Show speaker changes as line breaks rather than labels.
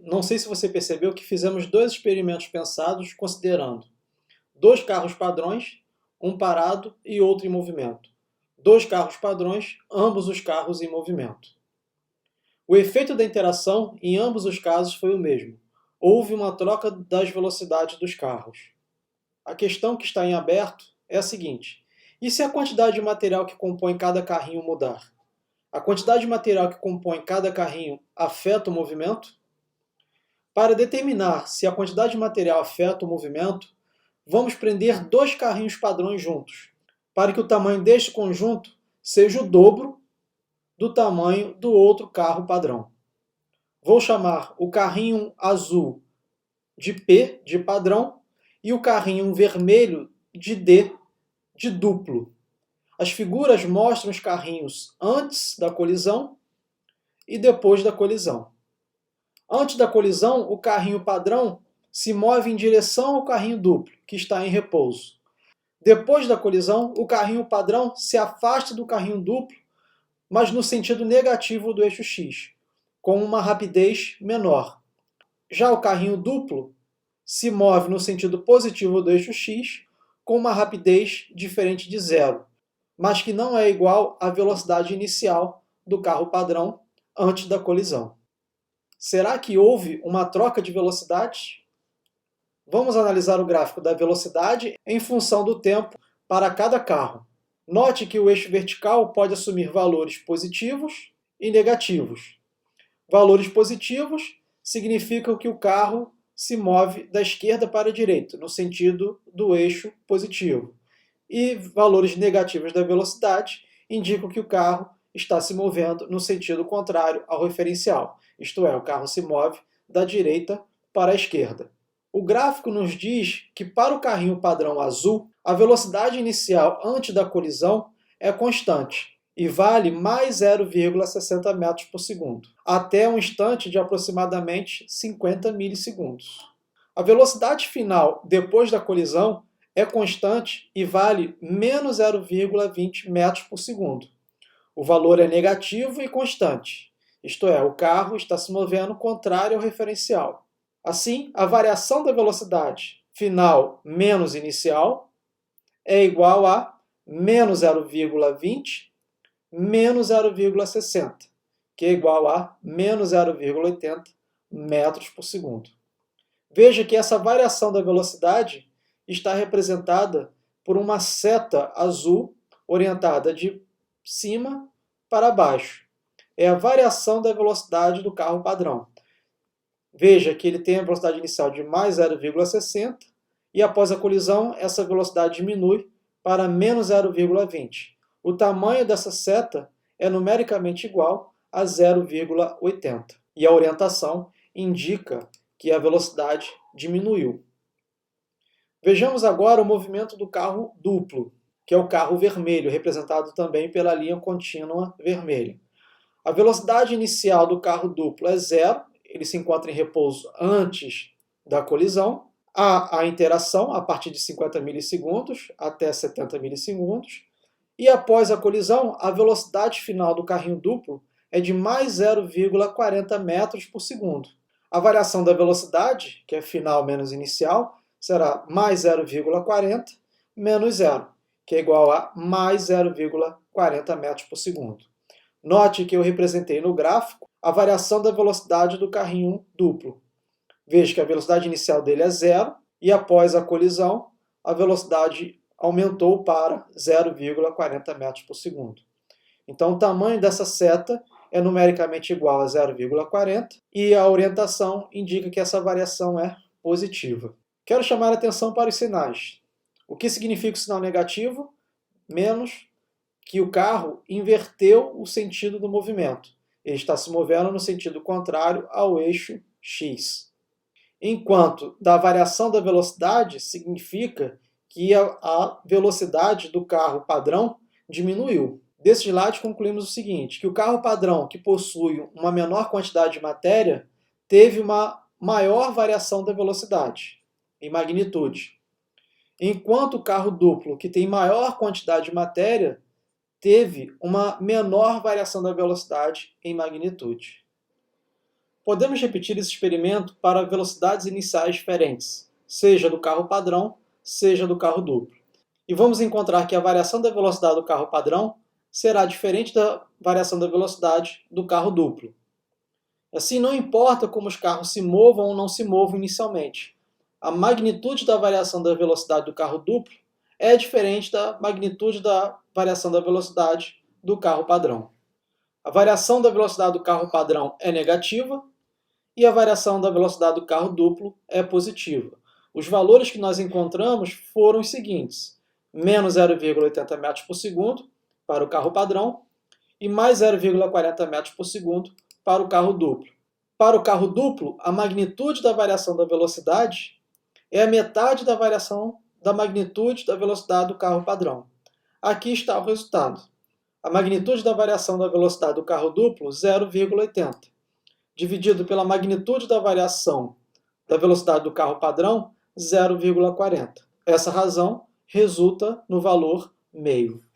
não sei se você percebeu que fizemos dois experimentos pensados considerando dois carros padrões, um parado e outro em movimento. Dois carros padrões, ambos os carros em movimento. O efeito da interação em ambos os casos foi o mesmo. Houve uma troca das velocidades dos carros. A questão que está em aberto é a seguinte: e se a quantidade de material que compõe cada carrinho mudar? A quantidade de material que compõe cada carrinho afeta o movimento? Para determinar se a quantidade de material afeta o movimento, vamos prender dois carrinhos padrões juntos, para que o tamanho deste conjunto seja o dobro do tamanho do outro carro padrão. Vou chamar o carrinho azul de P, de padrão, e o carrinho vermelho de D, de duplo. As figuras mostram os carrinhos antes da colisão e depois da colisão. Antes da colisão, o carrinho padrão se move em direção ao carrinho duplo, que está em repouso. Depois da colisão, o carrinho padrão se afasta do carrinho duplo, mas no sentido negativo do eixo X, com uma rapidez menor. Já o carrinho duplo se move no sentido positivo do eixo X, com uma rapidez diferente de zero, mas que não é igual à velocidade inicial do carro padrão antes da colisão. Será que houve uma troca de velocidades? Vamos analisar o gráfico da velocidade em função do tempo para cada carro. Note que o eixo vertical pode assumir valores positivos e negativos. Valores positivos significam que o carro se move da esquerda para a direita, no sentido do eixo positivo. E valores negativos da velocidade indicam que o carro está se movendo no sentido contrário ao referencial, isto é, o carro se move da direita para a esquerda. O gráfico nos diz que para o carrinho padrão azul, a velocidade inicial antes da colisão é constante e vale mais 0,60 metros por segundo, até um instante de aproximadamente 50 milissegundos. A velocidade final depois da colisão é constante e vale menos 0,20 metros por segundo. O valor é negativo e constante, isto é, o carro está se movendo contrário ao referencial. Assim, a variação da velocidade final menos inicial é igual a menos 0,20 menos 0,60, que é igual a menos 0,80 metros por segundo. Veja que essa variação da velocidade está representada por uma seta azul orientada de cima para baixo. É a variação da velocidade do carro padrão. Veja que ele tem a velocidade inicial de mais 0,60 e após a colisão essa velocidade diminui para menos 0,20. O tamanho dessa seta é numericamente igual a 0,80 e a orientação indica que a velocidade diminuiu. Vejamos agora o movimento do carro duplo, que é o carro vermelho, representado também pela linha contínua vermelha. A velocidade inicial do carro duplo é zero, ele se encontra em repouso antes da colisão. Há a interação a partir de 50 milissegundos até 70 milissegundos. E após a colisão, a velocidade final do carrinho duplo é de mais 0,40 metros por segundo. A variação da velocidade, que é final menos inicial, será mais 0,40 menos zero, que é igual a mais 0,40 metros por segundo. Note que eu representei no gráfico a variação da velocidade do carrinho duplo. Veja que a velocidade inicial dele é zero e após a colisão a velocidade aumentou para 0,40 metros por segundo. Então o tamanho dessa seta é numericamente igual a 0,40 e a orientação indica que essa variação é positiva. Quero chamar a atenção para os sinais. O que significa o sinal negativo? Menos que o carro inverteu o sentido do movimento. Ele está se movendo no sentido contrário ao eixo X. Enquanto da variação da velocidade significa que a velocidade do carro padrão diminuiu. Desse slide concluímos o seguinte, que o carro padrão que possui uma menor quantidade de matéria teve uma maior variação da velocidade em magnitude, enquanto o carro duplo que tem maior quantidade de matéria teve uma menor variação da velocidade em magnitude. Podemos repetir esse experimento para velocidades iniciais diferentes, seja do carro padrão, seja do carro duplo. E vamos encontrar que a variação da velocidade do carro padrão será diferente da variação da velocidade do carro duplo. Assim, não importa como os carros se movam ou não se movam inicialmente, a magnitude da variação da velocidade do carro duplo é diferente da magnitude da variação da velocidade do carro padrão. A variação da velocidade do carro padrão é negativa e a variação da velocidade do carro duplo é positiva. Os valores que nós encontramos foram os seguintes: menos 0,80 metros por segundo para o carro padrão e mais 0,40 metros por segundo para o carro duplo. Para o carro duplo, a magnitude da variação da velocidade é a metade da variação da magnitude da velocidade do carro padrão. Aqui está o resultado. A magnitude da variação da velocidade do carro duplo, 0,80. Dividido pela magnitude da variação da velocidade do carro padrão, 0,40. Essa razão resulta no valor meio.